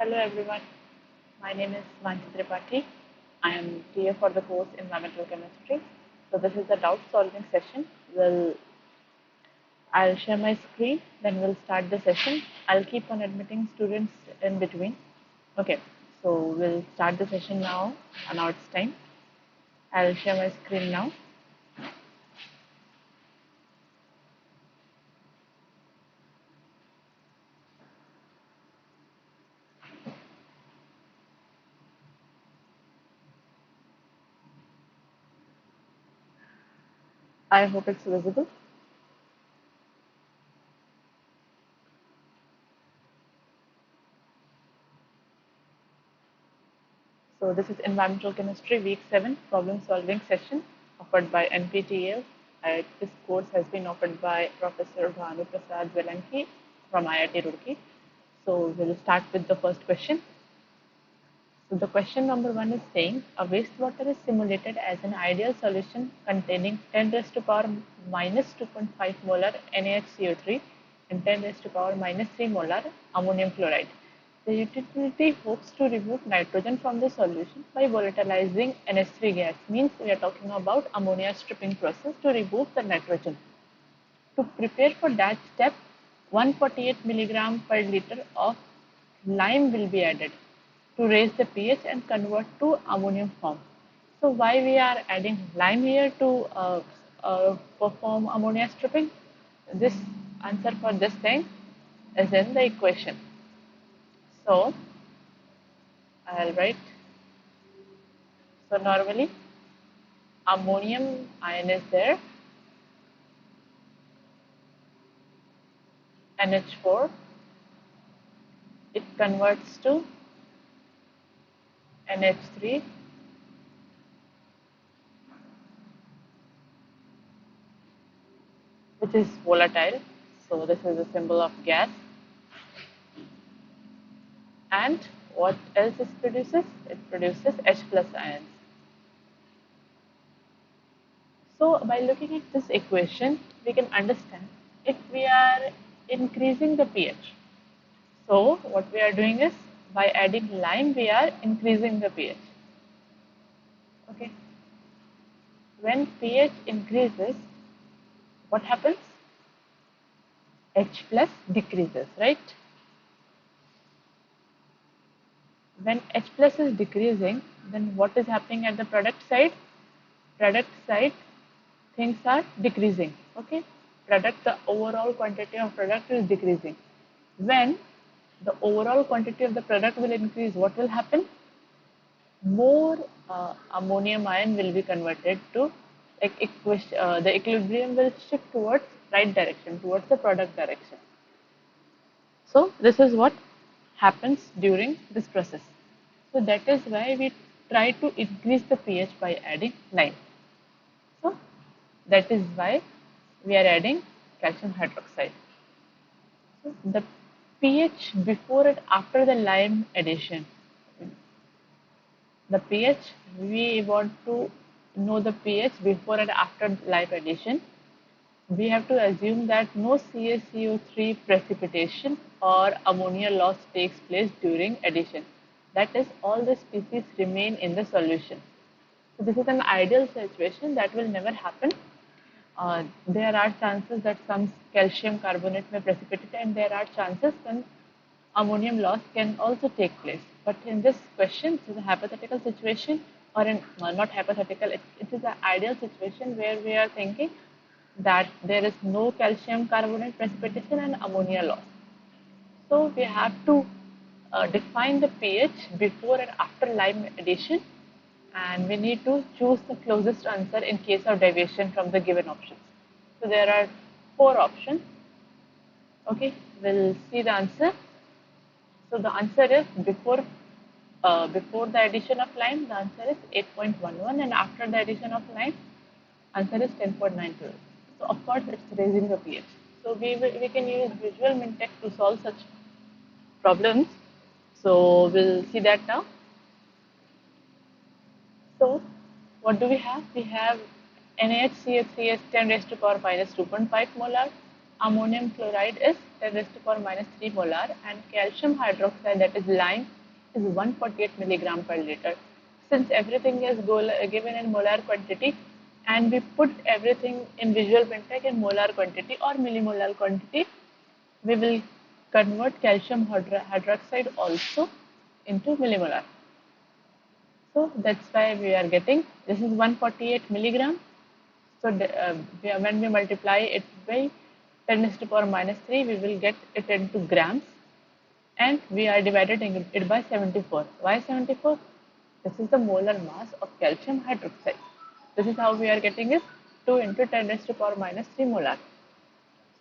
Hello everyone, my name is Vanchi Tripathi. I am TA for the course Environmental Chemistry. So this is the doubt solving session. I'll share my screen, then we'll start the session. I'll keep on admitting students in between. Okay, so we'll start the session now. And now it's time. I'll share my screen now. I hope it's visible. So this is Environmental Chemistry Week 7 Problem Solving Session offered by NPTEL. This course has been offered by Professor Bhanu Prasad Velanki from IIT Roorkee. So we'll start with the first question. So the question number 1 is saying a wastewater is simulated as an ideal solution containing 10 raised to power minus 2.5 molar NaHCO3 and 10 raised to power minus 3 molar ammonium chloride. The utility hopes to remove nitrogen from the solution by volatilizing NH3 gas. Means we are talking about ammonia stripping process to remove the nitrogen. To prepare for that step, 148 milligram per liter of lime will be added to raise the pH and convert to ammonium form. So why we are adding lime here to perform ammonia stripping? This answer for this thing is in the equation. So I'll write. So normally ammonium ion is there, NH4, it converts to NH3, which is volatile. So this is a symbol of gas. And what else it produces? It produces H plus ions. So by looking at this equation, we can understand if we are increasing the pH. So what we are doing is by adding lime, we are increasing the pH. Okay. When pH increases, what happens? H plus decreases, right? When H plus is decreasing, then what is happening at the product side? Product side, things are decreasing. Okay, the overall quantity of product is decreasing. When the overall quantity of the product will increase, what will happen? More ammonium ion will be converted to the equilibrium will shift towards right direction, towards the product direction. So this is what happens during this process. So that is why we try to increase the pH by adding lime. So that is why we are adding calcium hydroxide. So the pH before and after the lime addition. The pH, we want to know the pH before and after lime addition. We have to assume that no CaCO3 precipitation or ammonia loss takes place during addition. That is, all the species remain in the solution. So this is an ideal situation that will never happen. There are chances that some calcium carbonate may precipitate, and there are chances when ammonium loss can also take place. But in this question, this is a hypothetical situation, or not hypothetical, it is an ideal situation where we are thinking that there is no calcium carbonate precipitation and ammonia loss. So we have to define the pH before and after lime addition, and we need to choose the closest answer in case of deviation from the given options. So there are 4 options. Okay, we'll see the answer. So the answer is before the addition of lime, the answer is 8.11, and after the addition of lime, answer is 10.92. So of course it's raising the pH. So we can use visual Mintek to solve such problems. So we'll see that now. So what do we have? We have NaHCO3 is 10 raised to power minus 2.5 molar, ammonium chloride is 10 raised to power minus 3 molar, and calcium hydroxide, that is lime, is 148 milligram per liter. Since everything is given in molar quantity and we put everything in visual Mintek in molar quantity or millimolar quantity, we will convert calcium hydroxide also into millimolar. So that's why we are getting, this is 148 milligram. So when we multiply it by 10 raised to power minus 3, we will get it into grams, and we are dividing it by 74. Why 74? This is the molar mass of calcium hydroxide. This is how we are getting it, 2 into 10 raised to power minus 3 molar.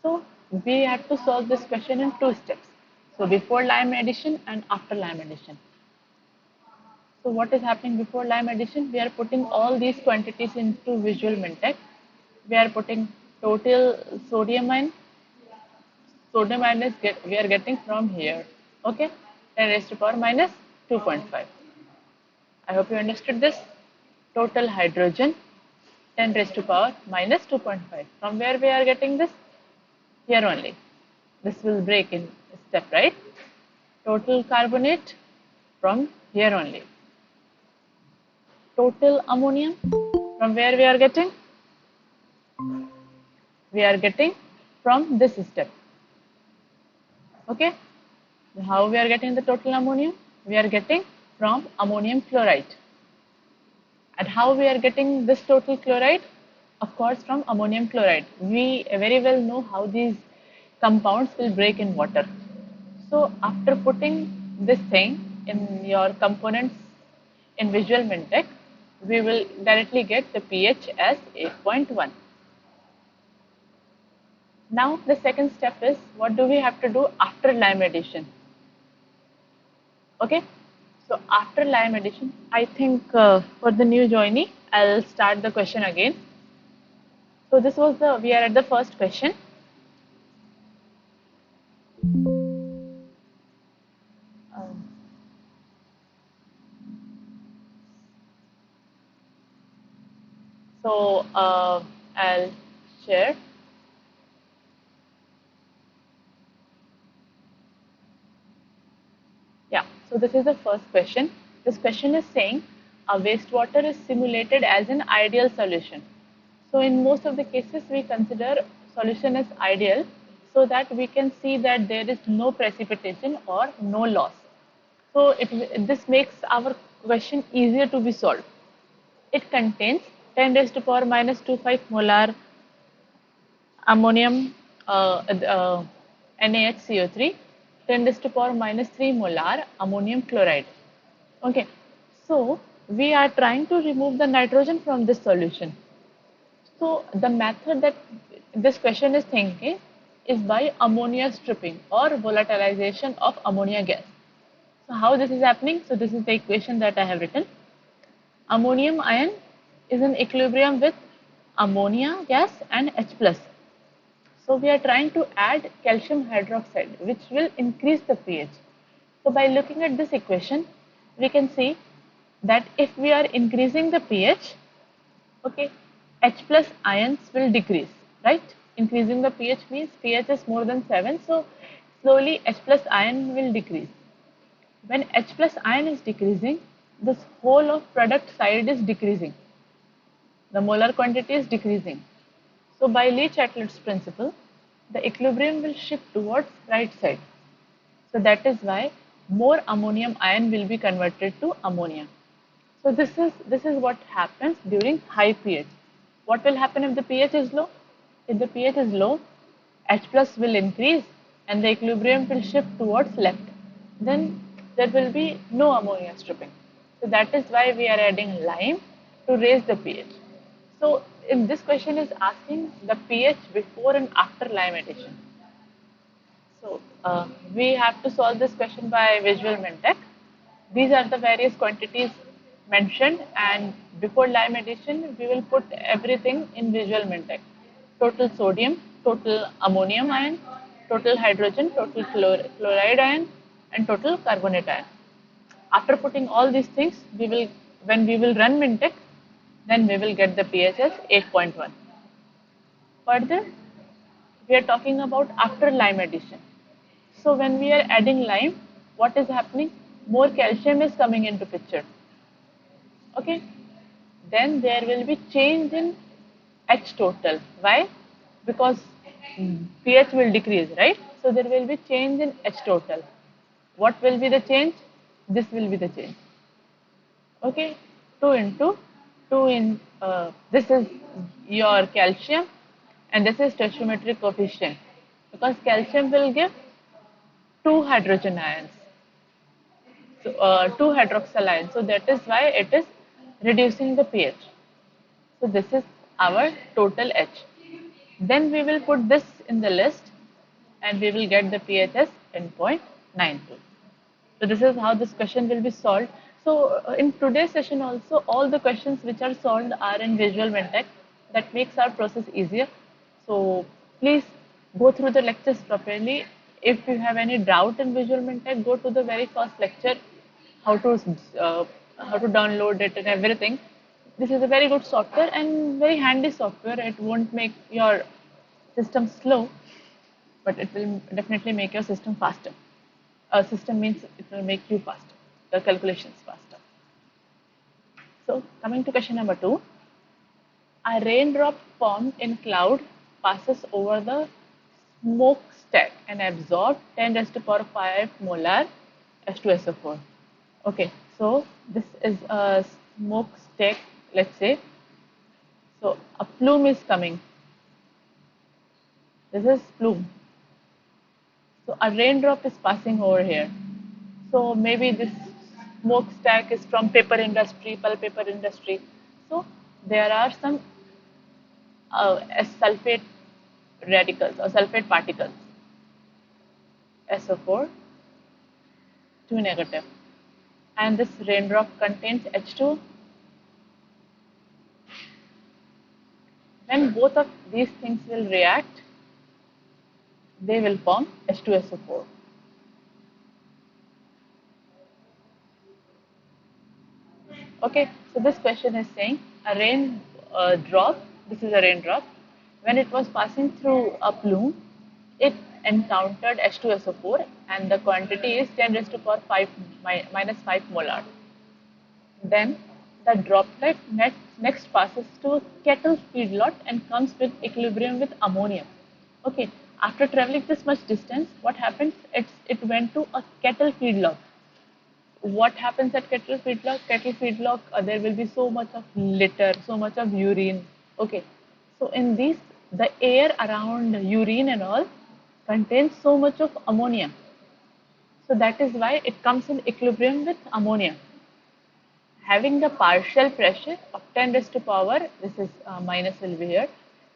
So we have to solve this question in 2 steps. So before lime addition and after lime addition. So what is happening before lime addition? We are putting all these quantities into visual Mintek. We are putting total sodium ion. Sodium ion is we are getting from here. Okay, 10 raised to power minus 2.5. I hope you understood this. Total hydrogen, 10 raised to power minus 2.5. From where we are getting this? Here only. This will break in step, right? Total carbonate from here only. Total ammonium, from where we are getting? We are getting from this step. Okay. How we are getting the total ammonium? We are getting from ammonium chloride. And how we are getting this total chloride? Of course, from ammonium chloride. We very well know how these compounds will break in water. So after putting this thing in your components in visual Mintek, we will directly get the pH as 8.1. Now the second step is, what do we have to do after lime addition? Okay, so after lime addition, I think for the new joinee, I'll start the question again. So this was we are at the first question. Um, so I'll share. Yeah, so this is the first question. This question is saying a wastewater is simulated as an ideal solution. So in most of the cases, we consider solution as ideal so that we can see that there is no precipitation or no loss. So this makes our question easier to be solved. It contains 10 raised to power minus 25 molar ammonium NaHCO3, 10 raised to power minus 3 molar ammonium chloride. Okay, so we are trying to remove the nitrogen from this solution. So the method that this question is thinking is by ammonia stripping or volatilization of ammonia gas. So how this is happening? So this is the equation that I have written. Ammonium ion is in equilibrium with ammonia gas and H plus. So we are trying to add calcium hydroxide, which will increase the pH. So by looking at this equation, we can see that if we are increasing the pH, okay, H plus ions will decrease, right? Increasing the pH means pH is more than 7, so slowly H plus ion will decrease. When H plus ion is decreasing, this whole of product side is decreasing. The molar quantity is decreasing. So by Le-Chatelet's principle, the equilibrium will shift towards right side. So that is why more ammonium ion will be converted to ammonia. So this is what happens during high pH. What will happen if the pH is low? If the pH is low, H plus will increase and the equilibrium will shift towards left. Then there will be no ammonia stripping. So that is why we are adding lime to raise the pH. So in this question is asking the pH before and after lime addition. So we have to solve this question by visual Mintek. These are the various quantities mentioned, and before lime addition, we will put everything in visual Mintek. Total sodium, total ammonium ion, total hydrogen, total chloride ion, and total carbonate ion. After putting all these things, when we will run Mintek, then we will get the pH as 8.1. Further, We are talking about after lime addition. So when we are adding lime, what is happening? More calcium is coming into picture. Okay, then there will be change in H total. Why? Because pH will decrease, right? So there will be change in H total. What will be the change? This will be the change. Okay, 2 into 2 in this is your calcium and this is stoichiometric coefficient, because calcium will give 2 hydrogen ions, so 2 hydroxyl ions. So that is why it is reducing the pH. So this is our total H. Then we will put this in the list and we will get the pH as 10.92. So this is how this question will be solved. So in today's session also, all the questions which are solved are in Visual Mentech. That makes our process easier. So please go through the lectures properly. If you have any doubt in Visual Mentech, go to the very first lecture, how to uh, how to download it and everything. This is a very good software and very handy software. It won't make your system slow, but it will definitely make your system faster. A system means it will make you faster, the calculations faster. So coming to question number 2, a raindrop formed in cloud passes over the smokestack and absorbs 10 raised to power 5 molar H2SO4. Okay, so this is a smokestack, let's say. So a plume is coming. This is plume. So a raindrop is passing over here. So maybe this smokestack is from paper industry, pulp paper industry. So there are some sulfate radicals or sulfate particles, SO4, 2 negative. And this raindrop contains H2. When both of these things will react, they will form H2SO4. Okay, so this question is saying a rain drop, this is a raindrop, when it was passing through a plume, it encountered H2SO4 and the quantity is 10 raised to power 5 minus 5 molar. Then the droplet next passes to kettle feedlot and comes with equilibrium with ammonia. Okay, after traveling this much distance, what happens? It went to a kettle feedlot. What happens at kettle feedlot? Kettle feedlot, there will be so much of litter, so much of urine. Okay, so in these, the air around urine and all contains so much of ammonia. So that is why it comes in equilibrium with ammonia. Having the partial pressure of 10 raised to power, this is minus will be here,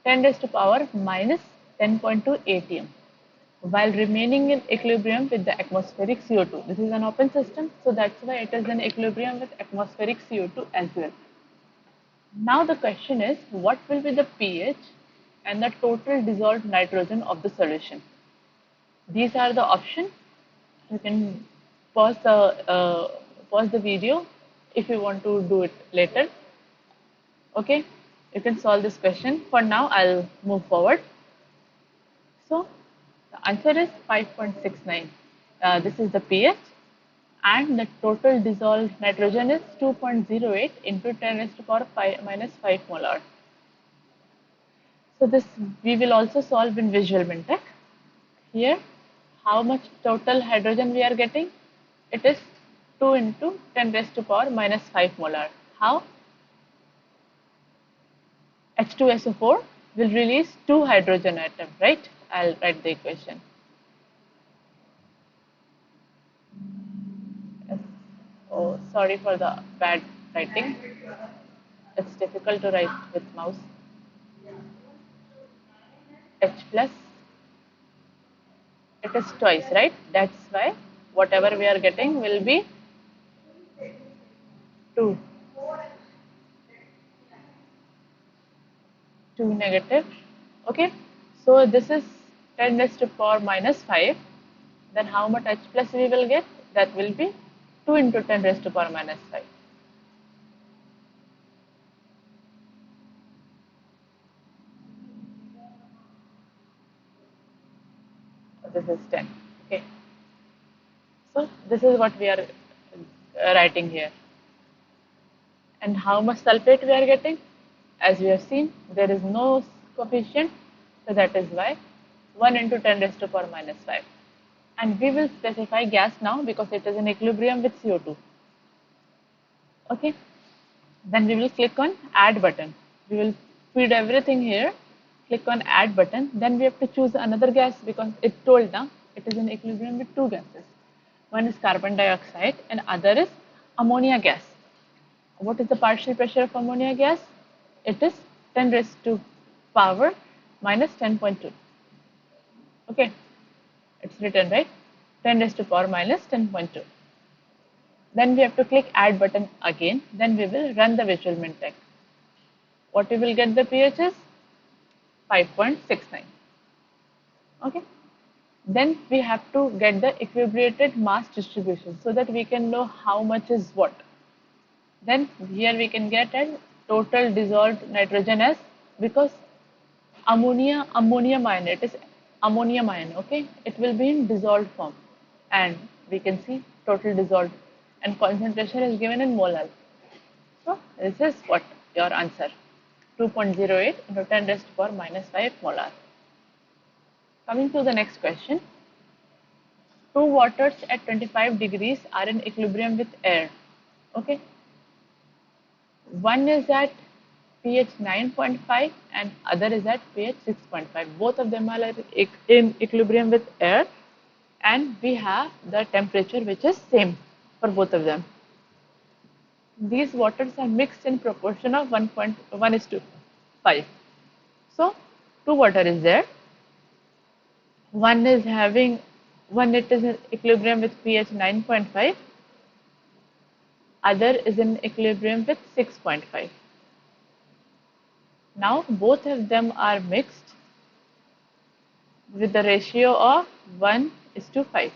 10 raised to power minus 10.2 atm, while remaining in equilibrium with the atmospheric CO2. This is an open system, so that's why it is in equilibrium with atmospheric CO2 as well. Now the question is, what will be the pH and the total dissolved nitrogen of the solution? These are the options. You can pause the video if you want to do it later. Okay, you can solve this question. For now, I'll move forward. So the answer is 5.69. This is the pH, and the total dissolved nitrogen is 2.08 into 10 raised to power 5 minus 5 molar. So this we will also solve in Visual Mentech. Here, how much total hydrogen we are getting? It is 2 into 10 raised to power minus 5 molar. How? H2SO4 will release 2 hydrogen atoms, right? I'll write the equation. Oh, sorry for the bad writing. It's difficult to write with mouse. H plus, it is twice, right? That's why whatever we are getting will be 2. 2 negative. Okay, so this is 10 raised to power minus 5. Then how much H plus we will get? That will be 2 into 10 raised to power minus 5. this is 10. Okay, so this is what we are writing here. And how much sulfate we are getting? As we have seen, there is no coefficient, so that is why 1 into 10 raised to power minus 5. And we will specify gas now because it is in equilibrium with CO2. Okay, then we will click on add button. We will feed everything here, click on add button. Then we have to choose another gas because it told now it is in equilibrium with two gases. One is carbon dioxide and other is ammonia gas. What is the partial pressure of ammonia gas? It is 10 raised to power minus 10.2. Okay, it's written right, 10 raised to power minus 10.2. Then we have to click add button again. Then we will run the visual Mintek. What we will get the pH is 5.69. Okay. Then we have to get the equilibrated mass distribution so that we can know how much is what. Then here we can get a total dissolved nitrogen as, because ammonium ion, it is ammonium ion, okay, it will be in dissolved form, and we can see total dissolved, and concentration is given in molar. So this is what your answer, 2.08 into 10 raised to power minus 5 molar. Coming to the next question, two waters at 25 degrees are in equilibrium with air. Okay, one is at pH 9.5 and other is at pH 6.5. Both of them are in equilibrium with air, and we have the temperature which is same for both of them. These waters are mixed in proportion of 1:5. So two water is there. One is having, one it is in equilibrium with pH 9.5, other is in equilibrium with 6.5. Now both of them are mixed with the ratio of 1:5.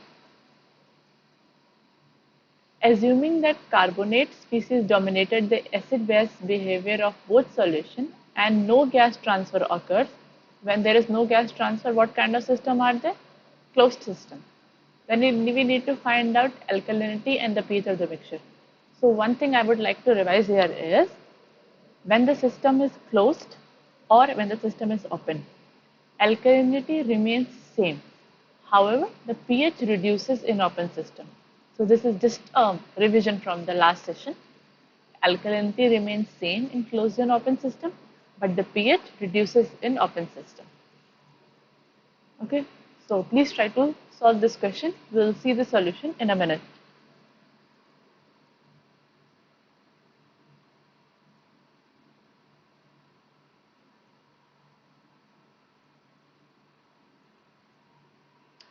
Assuming that carbonate species dominated the acid-base behavior of both solution and no gas transfer occurs, when there is no gas transfer, what kind of system are they? Closed system. Then we need to find out alkalinity and the pH of the mixture. So one thing I would like to revise here is, when the system is closed or when the system is open, alkalinity remains same. However, the pH reduces in open system. So this is just a revision from the last session. Alkalinity remains same in closed and open system, but the pH reduces in open system. Okay, so please try to solve this question. We will see the solution in a minute.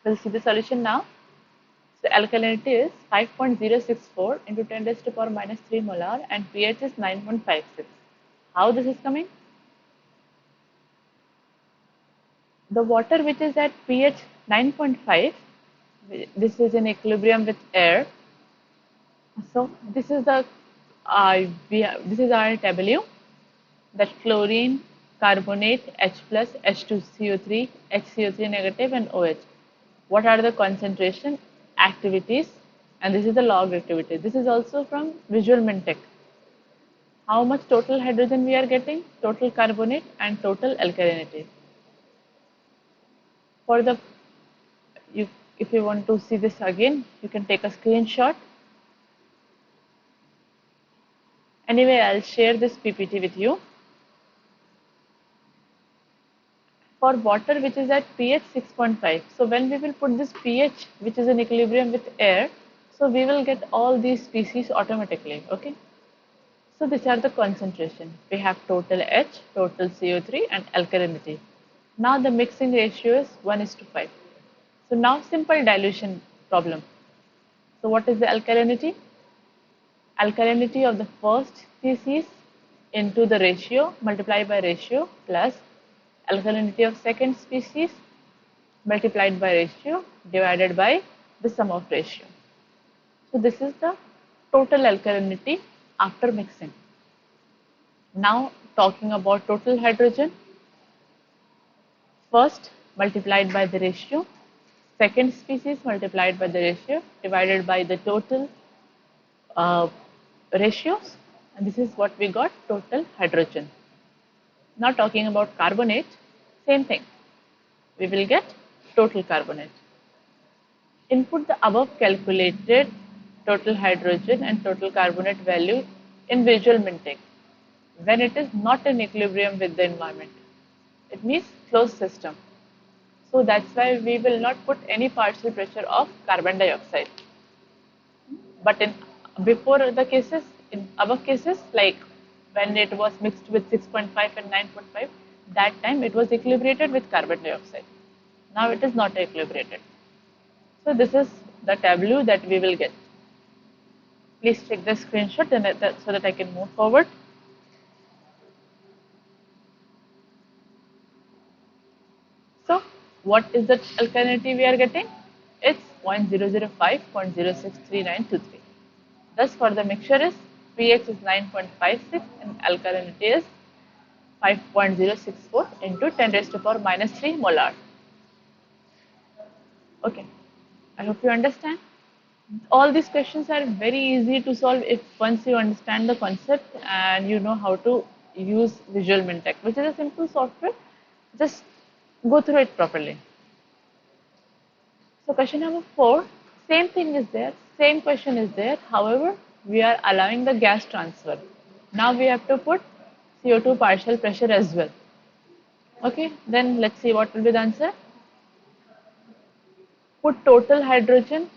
We'll see the solution now. So alkalinity is 5.064 into 10 raised to power minus 3 molar and pH is 9.56. How this is coming? The water which is at pH 9.5, this is in equilibrium with air. So this is the this is our W, that chlorine, carbonate, H plus, H2CO3, HCO3 negative and OH. What are the concentration, activities, and this is the log activity. This is also from Visual Mintek. How much total hydrogen we are getting, total carbonate and total alkalinity. For the, if you want to see this again, you can take a screenshot. Anyway, I'll share this PPT with you. For water which is at pH 6.5, so when we will put this pH which is in equilibrium with air, so we will get all these species automatically. Okay, so these are the concentration. We have total H, total CO3 and alkalinity. Now the mixing ratio is 1:5. So now simple dilution problem. So what is the alkalinity? Alkalinity of the first species into the ratio multiplied by ratio plus alkalinity of second species multiplied by ratio divided by the sum of ratio. So this is the total alkalinity after mixing. Now talking about total hydrogen, first multiplied by the ratio second species multiplied by the ratio divided by the total uh, ratios, and this is what we got, total hydrogen. Now talking about carbonate, same thing. We will get total carbonate. Input the above calculated total hydrogen and total carbonate value in visual Mintek when it is not in equilibrium with the environment. It means closed system. So that's why we will not put any partial pressure of carbon dioxide. But in before the cases, in our cases, like when it was mixed with 6.5 and 9.5, that time it was equilibrated with carbon dioxide. Now it is not equilibrated. So this is the tableau that we will get. Please take the screenshot so that I can move forward. So what is the alkalinity we are getting? It's 0.005, 0.063923. Thus for the mixture is pH is 9.56 and alkalinity is 5.064 into 10 raised to power minus 3 molar. Okay, I hope you understand. All these questions are very easy to solve if once you understand the concept and you know how to use Visual Mintek, which is a simple software. Just go through it properly. So question number 4, same thing is there, same question is there. However, we are allowing the gas transfer. Now we have to put CO2 partial pressure as well. Okay, then let's see what will be the answer. Put total hydrogen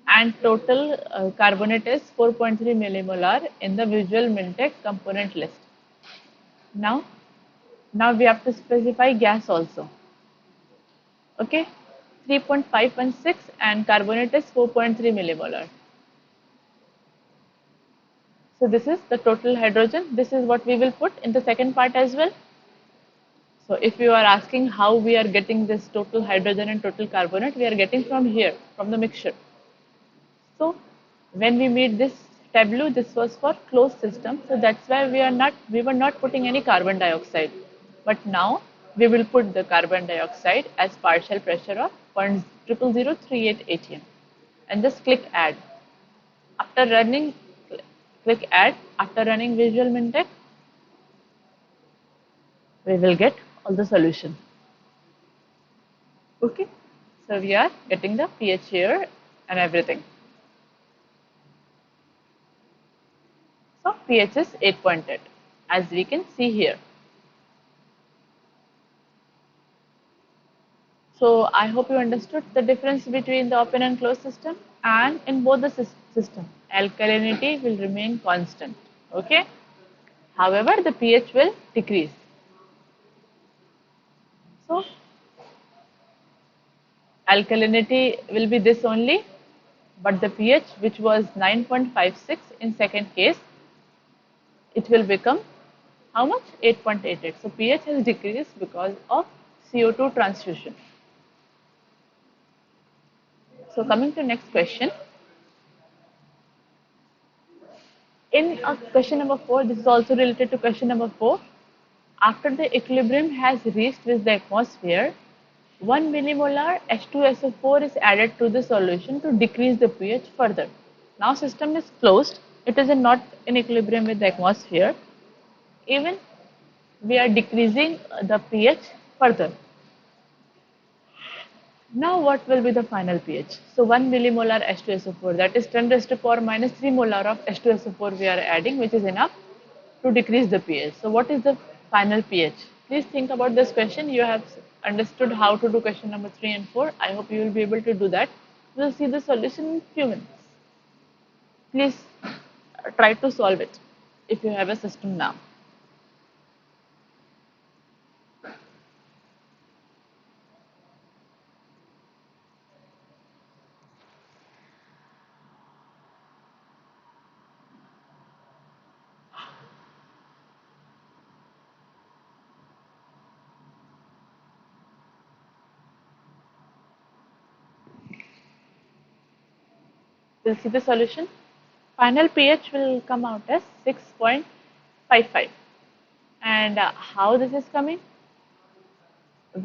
and total carbonate is 4.3 millimolar in the Visual Mintek component list. Now we have to specify gas also. Okay, 3.516 and carbonate is 4.3 millimolar. So this is the total hydrogen. This is what we will put in the second part as well. So if you are asking how we are getting this total hydrogen and total carbonate, we are getting from here, from the mixture. So when we made this tableau, this was for closed system. So that's why we were not putting any carbon dioxide. But now we will put the carbon dioxide as partial pressure of 0.00038 atm and just click add. After running, click add. After running Visual Mintek, we will get all the solution. Okay, so we are getting the pH here and everything. So pH is 8.8 as we can see here. So I hope you understood the difference between the open and closed system, and in both the system alkalinity will remain constant. Okay, however the pH will decrease. So alkalinity will be this only, but the pH which was 9.56 in second case, it will become how much? 8.88. So pH has decreased because of CO2 transfusion. So coming to next question. In question number 4, this is also related to question number 4. After the equilibrium has reached with the atmosphere, 1 millimolar H2SO4 is added to the solution to decrease the pH further. Now system is closed. It is not in equilibrium with the atmosphere. Even we are decreasing the pH further. Now what will be the final pH? So 1 millimolar H2SO4, that is 10 raised to power minus 3 molar of H2SO4 we are adding, which is enough to decrease the pH. So what is the final pH? Please think about this question. You have understood how to do question number 3 and 4. I hope you will be able to do that. We will see the solution in few minutes. Please try to solve it if you have a system now. We'll see the solution. Final pH will come out as 6.55. And how this is coming?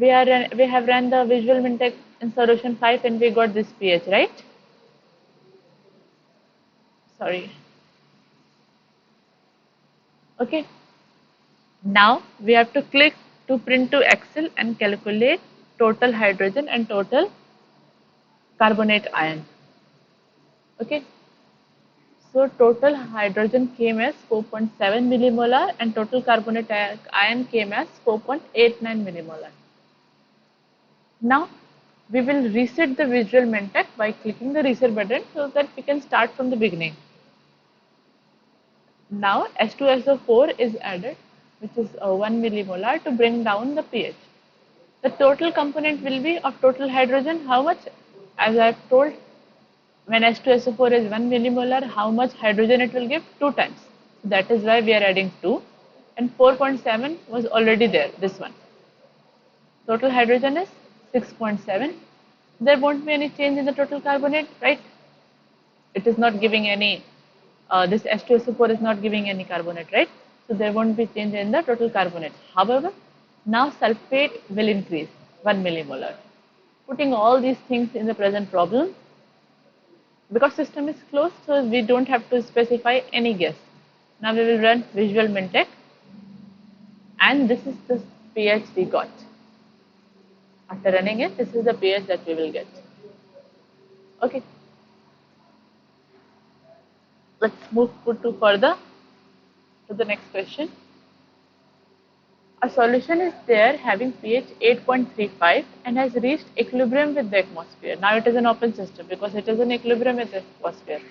we have ran the visual Mintech in solution 5 and we got this pH, right? Sorry. Okay. Now we have to click to print to Excel and calculate total hydrogen and total carbonate ion. Okay. So total hydrogen came as 4.7 millimolar and total carbonate ion came as 4.89 millimolar. Now we will reset the visual Mintech by clicking the reset button so that we can start from the beginning. Now H2SO4 is added, which is 1 millimolar to bring down the pH. The total component will be of total hydrogen, how much? As I have told, when H2SO4 is 1 millimolar, how much hydrogen it will give? 2 times. So that is why we are adding 2. And 4.7 was already there, this one. Total hydrogen is 6.7. There won't be any change in the total carbonate, right? It is not giving any, this H2SO4 is not giving any carbonate, right? So there won't be change in the total carbonate. However, now sulfate will increase 1 millimolar. Putting all these things in the present problem, because system is closed, so we don't have to specify any guess. Now we will run visual Mintech and this is the pH we got. After running it, this is the pH that we will get. Okay, let's move to further to the next question. A solution is there having pH 8.35 and has reached equilibrium with the atmosphere. Now it is an open system because it is in equilibrium with the atmosphere.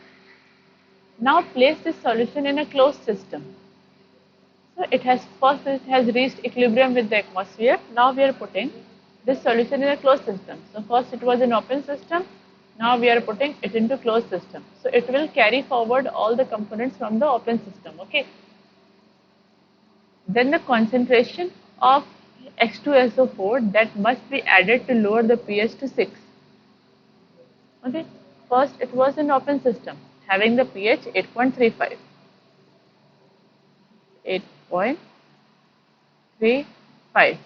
Now place this solution in a closed system. So it has reached equilibrium with the atmosphere. Now we are putting this solution in a closed system. So first it was an open system. Now we are putting it into closed system. So it will carry forward all the components from the open system. Okay. Then the concentration of H2SO4 that must be added to lower the pH to 6. Okay. First it was an open system having the pH 8.35. 8.35.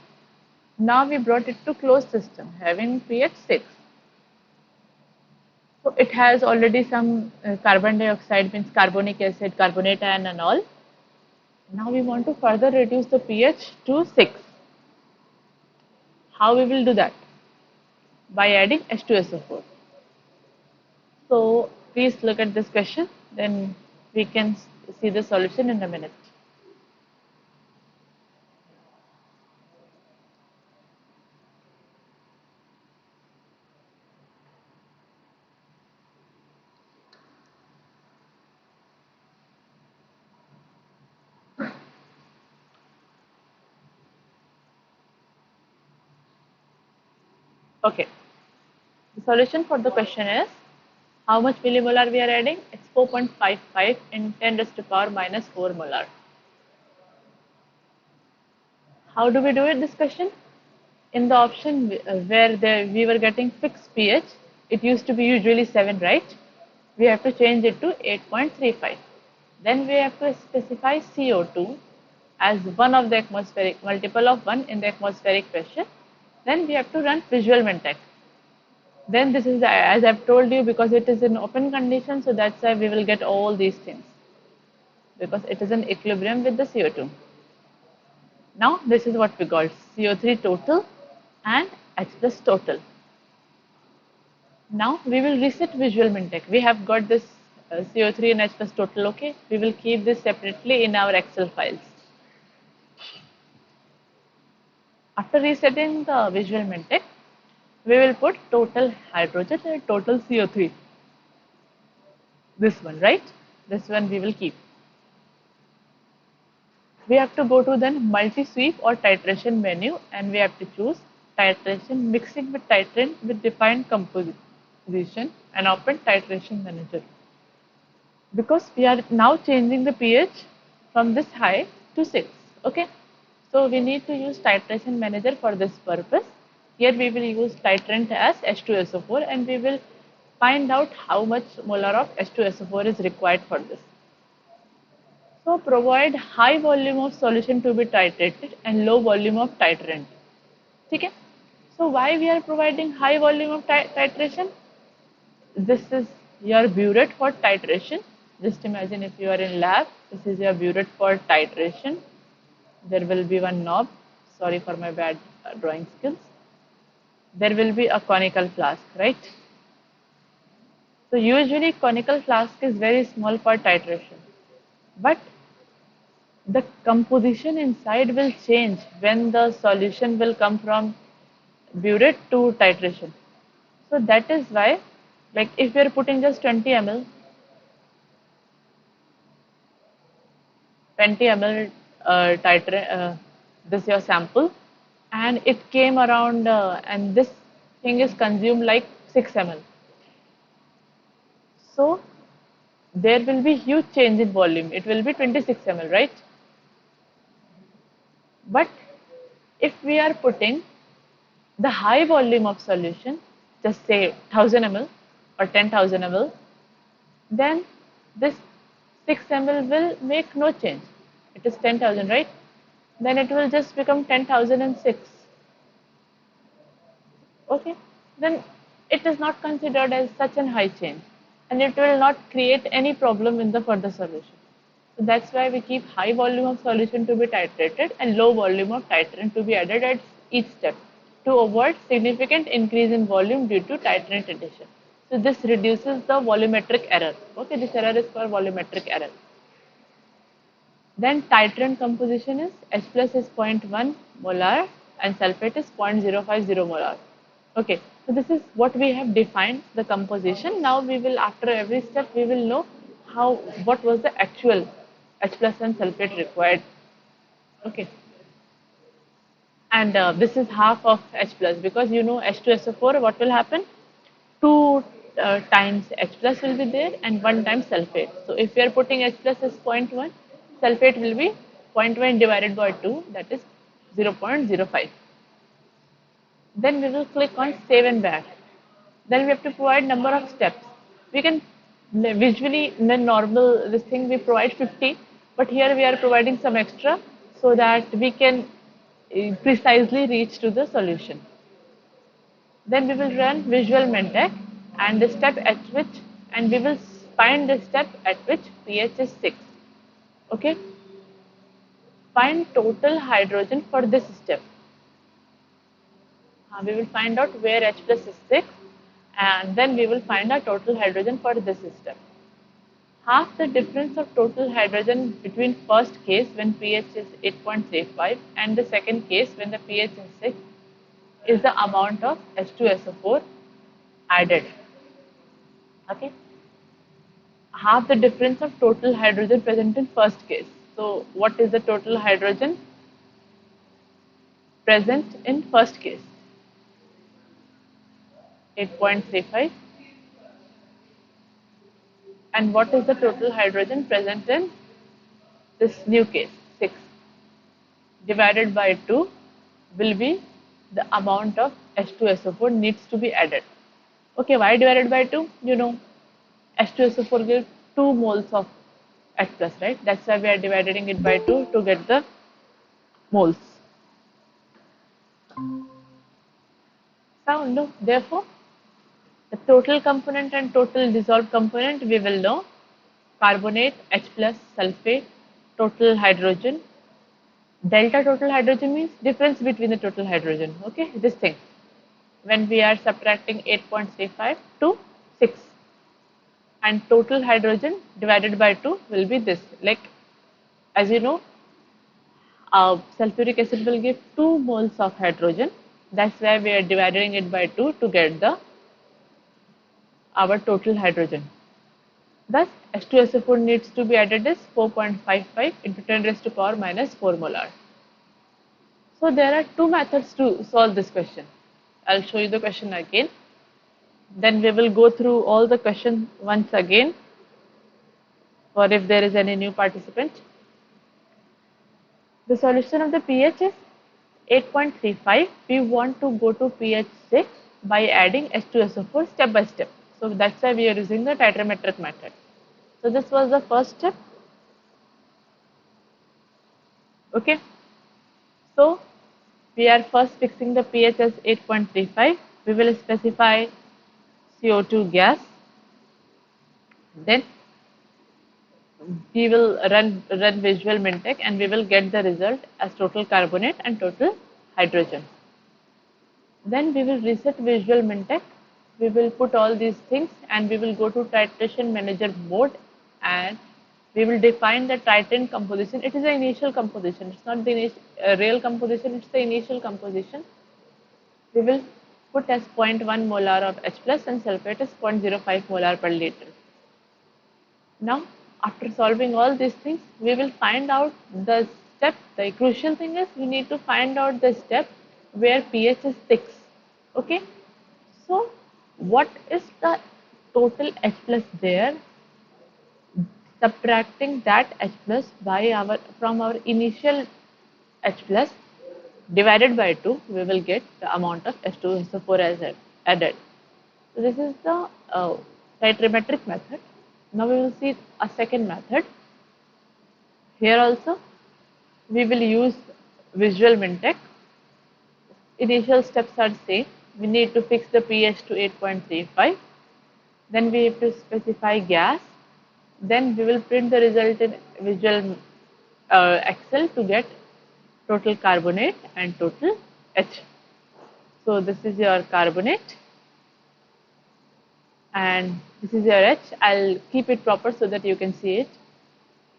Now we brought it to closed system having pH 6. So it has already some carbon dioxide, means carbonic acid, carbonate ion and all. Now we want to further reduce the pH to 6. How we will do that? By adding H2SO4. So please look at this question, then we can see the solution in a minute. Okay, the solution for the question is, how much millimolar we are adding? It's 4.55 in 10 raised to power minus 4 molar. How do we do it, this question? In the option where we were getting fixed pH, it used to be usually 7, right? We have to change it to 8.35. Then we have to specify CO2 as 1 of the atmospheric, multiple of 1 in the atmospheric pressure. Then we have to run visual Mintech. Then this is, as I've told you, because it is in open condition, so that's why we will get all these things, because it is in equilibrium with the CO2. Now this is what we got, CO3 total and H plus total. Now we will reset visual Mintech. We have got this CO3 and H plus total, okay? We will keep this separately in our Excel files. After resetting the visual Mintech, we will put total hydrogen and total CO3. This one, right? This one we will keep. We have to go to then multi-sweep or titration menu and we have to choose titration mixing with titrant with defined composition and open titration manager. Because we are now changing the pH from this high to 6. Okay. So we need to use titration manager for this purpose. Here we will use titrant as H2SO4 and we will find out how much molar of H2SO4 is required for this. So provide high volume of solution to be titrated and low volume of titrant. Okay? So why we are providing high volume of titration? This is your burette for titration. Just imagine if you are in lab, this is your burette for titration. There will be one knob. Sorry for my bad drawing skills. There will be a conical flask, right? So usually conical flask is very small for titration, but the composition inside will change when the solution will come from burette to titration. So that is why, like if you are putting just 20 ml, 20 ml this your sample, and it came around, and this thing is consumed like 6 ml. So there will be huge change in volume. It will be 26 ml, right? But if we are putting the high volume of solution, just say 1000 ml or 10,000 ml, then this 6 ml will make no change. It is 10,000, right? Then it will just become 10,006. Okay, then it is not considered as such an high change, and it will not create any problem in the further solution. So that's why we keep high volume of solution to be titrated and low volume of titrant to be added at each step to avoid significant increase in volume due to titrant addition. So this reduces the volumetric error. Okay, this error is called volumetric error. Then titrant composition is H plus is 0.1 molar and sulfate is 0.050 molar. Okay, so this is what we have defined the composition. Now we will, after every step, we will know what was the actual H plus and sulfate required. Okay, and this is half of H plus, because you know H2SO4, what will happen? 2 times H plus will be there and 1 times sulfate. So if we are putting H plus as 0.1, sulfate will be 0.1 divided by 2, that is 0.05. Then we will click on save and back. Then we have to provide number of steps. We can visually, in the normal this thing we provide 50, but here we are providing some extra so that we can precisely reach to the solution. Then we will run visual Mentec and the step at which, and we will find the step at which pH is 6. Okay. Find total hydrogen for this step. We will find out where H plus is 6, and then we will find our total hydrogen for this step. Half the difference of total hydrogen between first case when pH is 8.35 and the second case when the pH is 6 is the amount of H2SO4 added. Okay. Half the difference of total hydrogen present in first case. So what is the total hydrogen present in first case? 8.35. And what is the total hydrogen present in this new case? 6. Divided by 2 will be the amount of H2SO4 needs to be added. Okay, why divided by 2? You know, H2SO4 gives 2 moles of H plus, right? That's why we are dividing it by 2 to get the moles. So, no, therefore, the total component and total dissolved component we will know: carbonate, H plus, sulfate, total hydrogen. Delta total hydrogen means difference between the total hydrogen. Okay, this thing. When we are subtracting 8.35 to 6, and total hydrogen divided by 2 will be this. Like, as you know, sulfuric acid will give 2 moles of hydrogen. That's why we are dividing it by 2 to get our total hydrogen. Thus, H2SO4 needs to be added as 4.55 into 10 raised to power minus 4 molar. So there are two methods to solve this question. I'll show you the question again. Then we will go through all the questions once again, for if there is any new participant. The solution of the pH is 8.35. We want to go to pH 6 by adding H2SO4 step by step. So that's why we are using the titrometric method. So this was the first step. Okay. So We are first fixing the pH as 8.35. We will specify CO2 gas. Then we will run visual Mintek and we will get the result as total carbonate and total hydrogen. Then we will reset visual Mintek. We will put all these things and we will go to titration manager mode and we will define the titrant composition. It is the initial composition. It's not the real composition. It's the initial composition. We will put as 0.1 molar of H plus and sulfate as 0.05 molar per liter. Now, after solving all these things, we will find out the step. The crucial thing is we need to find out the step where pH is 6. Okay. So, what is the total H plus there? Subtracting that H plus by from our initial H plus divided by 2, we will get the amount of H2SO4 as added. So this is the titrimetric method. Now we will see a second method. Here also we will use visual Mintek. Initial steps are same. We need to fix the pH to 8.35. Then we have to specify gas. Then we will print the result in visual Excel to get total carbonate and total H. So this is your carbonate and this is your H. I'll keep it proper so that you can see it.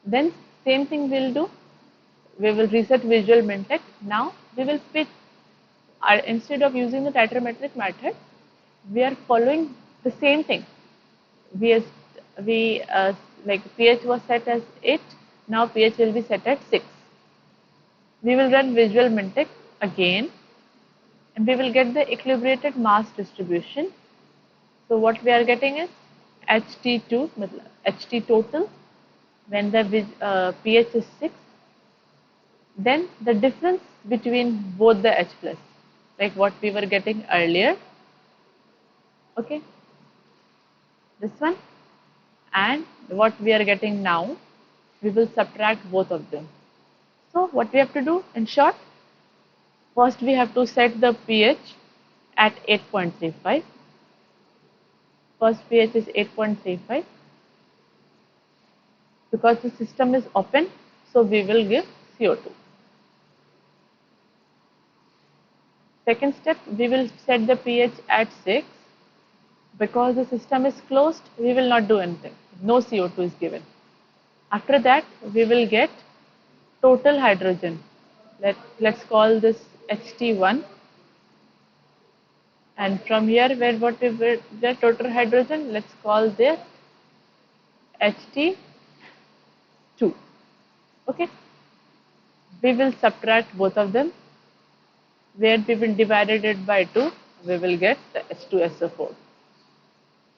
Then same thing we'll do. We will reset visual Mintek. Now we will fit instead of using the titrimetric method, we are following the same thing. We like pH was set as 8. Now pH will be set at 6. We will run visual Mintek again and we will get the equilibrated mass distribution. So what we are getting is HT2, HT total when the pH is 6. Then the difference between both the H plus, like what we were getting earlier, okay, this one and what we are getting now, we will subtract both of them. So what we have to do in short, first we have to set the pH at 8.35. First pH is 8.35 because the system is open, so we will give CO2. Second step, we will set the pH at 6. Because the system is closed, we will not do anything. No CO2 is given. After that, we will get total hydrogen. Let's call this HT1. And from here, where what we will get total hydrogen, let's call this HT2. Okay. We will subtract both of them. Where we will divide it by 2, we will get the H2SO4.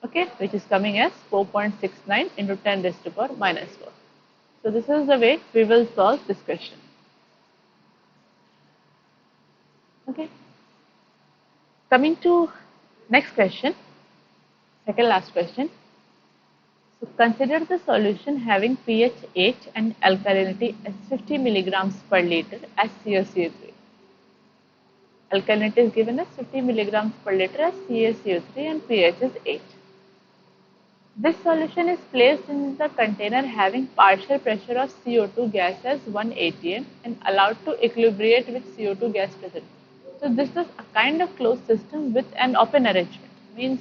Okay, which is coming as 4.69 into 10 raised to power minus 4. So this is the way we will solve this question. Okay. Coming to next question, second last question. So consider the solution having pH 8 and alkalinity as 50 milligrams per liter as CaCO3. Alkalinity is given as 50 milligrams per liter as CaCO3 and pH is 8. This solution is placed in the container having partial pressure of CO2 gas as 1 atm and allowed to equilibrate with CO2 gas present. So this is a kind of closed system with an open arrangement. Means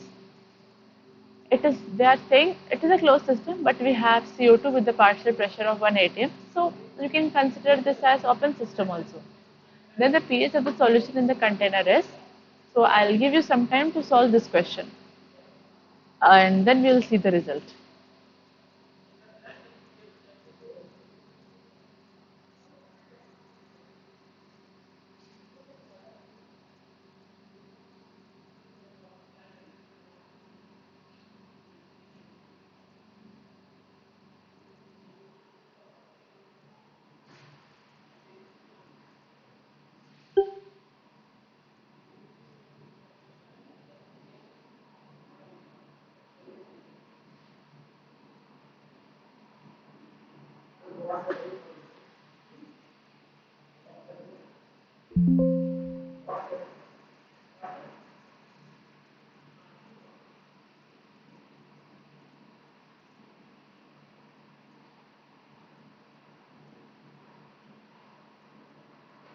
they are saying it is a closed system, but we have CO2 with the partial pressure of 1 atm. So you can consider this as open system also. Then the pH of the solution in the container is. So I'll give you some time to solve this question and then we will see the result.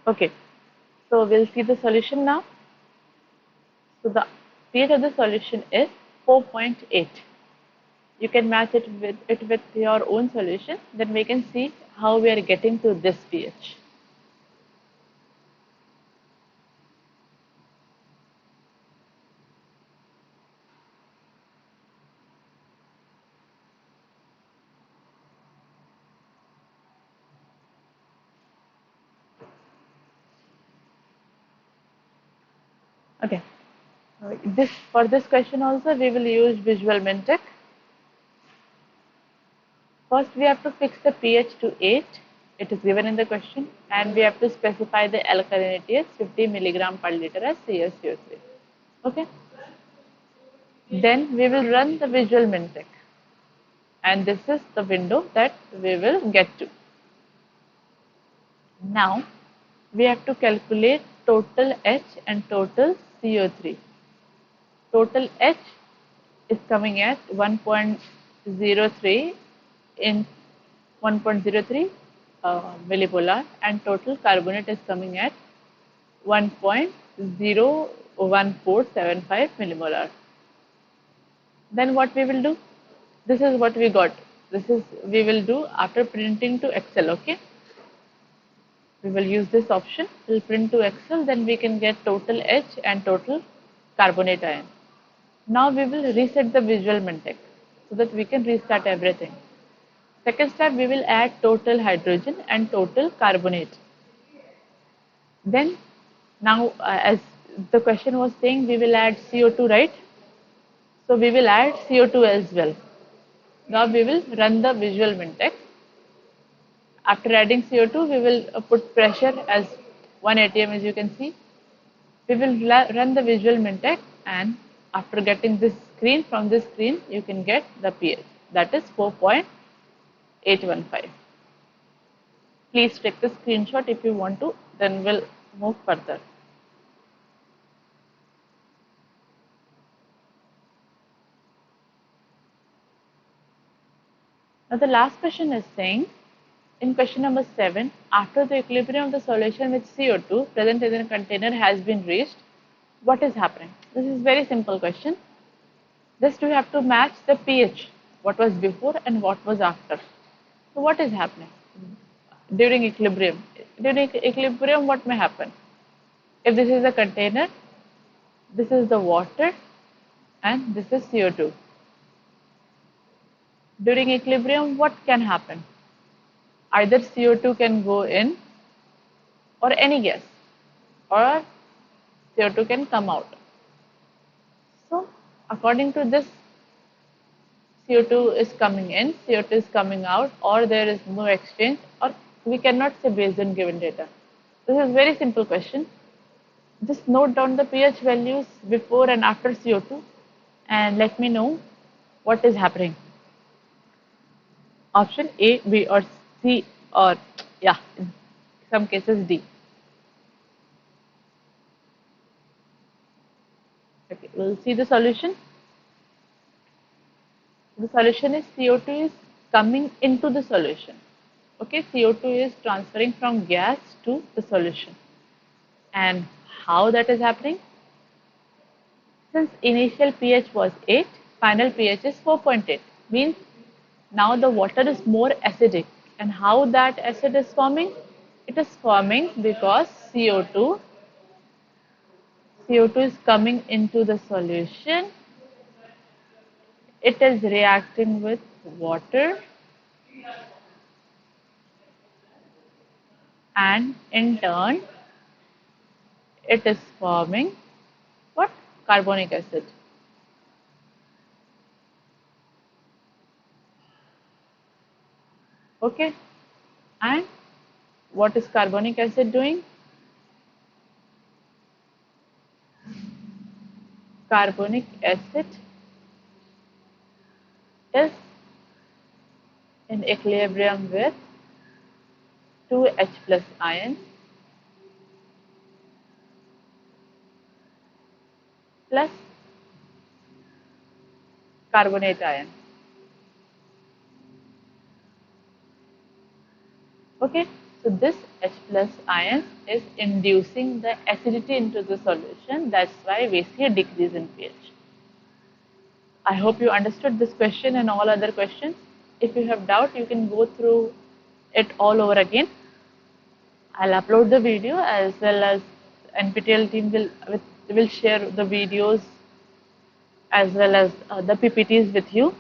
Okay, so we'll see the solution now. So the pH of the solution is 4.8. You can match it with your own solution. Then we can see how we are getting to this pH. Okay. This for this question also we will use Visual Mintek. First, we have to fix the pH to 8. It is given in the question, and we have to specify the alkalinity as 50 milligram per liter as CaCO3. Okay. Then we will run the Visual Mintek, and this is the window that we will get to. Now, we have to calculate total H and total CO3. Total H is coming at 1.03 in 1.03 millimolar, and total carbonate is coming at 1.01475 millimolar. Then what we will do? This is what we got. This is we will do after printing to Excel. Okay, we will use this option. We'll print to Excel. Then we can get total H and total carbonate ion. Now we will reset the Visual Mintek so that we can restart everything. Second step, we will add total hydrogen and total carbonate. Then now as the question was saying, we will add CO2, right? So we will add CO2 as well. Now we will run the Visual Mintek. After adding CO2, we will put pressure as 1 atm, as you can see. We will run the Visual Mintek, and after getting this screen, from this screen you can get the pH, that is 4.815. Please take the screenshot if you want to, then we'll move further. Now the last question is saying, in question number 7, after the equilibrium of the solution with CO2 present in the container has been reached, what is happening? This is very simple question. Just we have to match the pH, what was before and what was after. So what is happening during equilibrium? During equilibrium, what may happen? If this is a container, this is the water, and this is CO2. During equilibrium, what can happen? Either CO2 can go in or any gas, or CO2 can come out. So according to this, CO2 is coming in, CO2 is coming out, or there is no exchange, or we cannot say based on given data. This is very simple question. Just note down the pH values before and after CO2 and let me know what is happening. Option A, B, or C, or yeah, in some cases D. Okay, we'll see the solution. The solution is CO2 is coming into the solution. Okay, CO2 is transferring from gas to the solution. And how that is happening? Since initial pH was 8, final pH is 4.8. Means now the water is more acidic. And how that acid is forming? It is forming because CO2 is coming into the solution. It is reacting with water, and in turn it is forming what? Carbonic acid. Okay, and what is carbonic acid doing? Carbonic acid is in equilibrium with 2H plus ion plus carbonate ion. Okay, So this H plus ions is inducing the acidity into the solution. That's why we see a decrease in pH. I hope you understood this question and all other questions. If you have doubt, you can go through it all over again. I'll upload the video as well as NPTEL team will share the videos as well as the PPTs with you.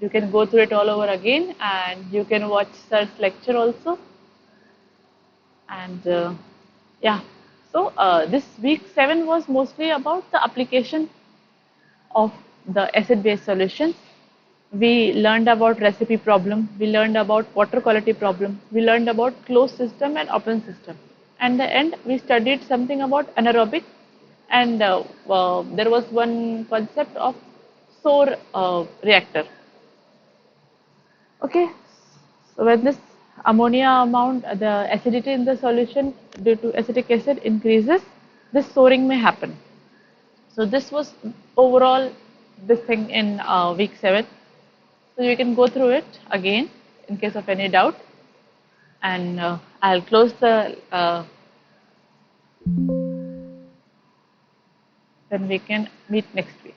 You can go through it all over again and you can watch Sir's lecture also. And yeah, so this week 7 was mostly about the application of the acid-base solutions. We learned about recipe problem, we learned about water quality problem, we learned about closed system and open system. And the end, we studied something about anaerobic, and there was one concept of SOR reactor. Okay, so when this ammonia amount, the acidity in the solution due to acetic acid increases, this soaring may happen. So this was overall this thing in week 7. So you can go through it again in case of any doubt. And I'll close the, then we can meet next week.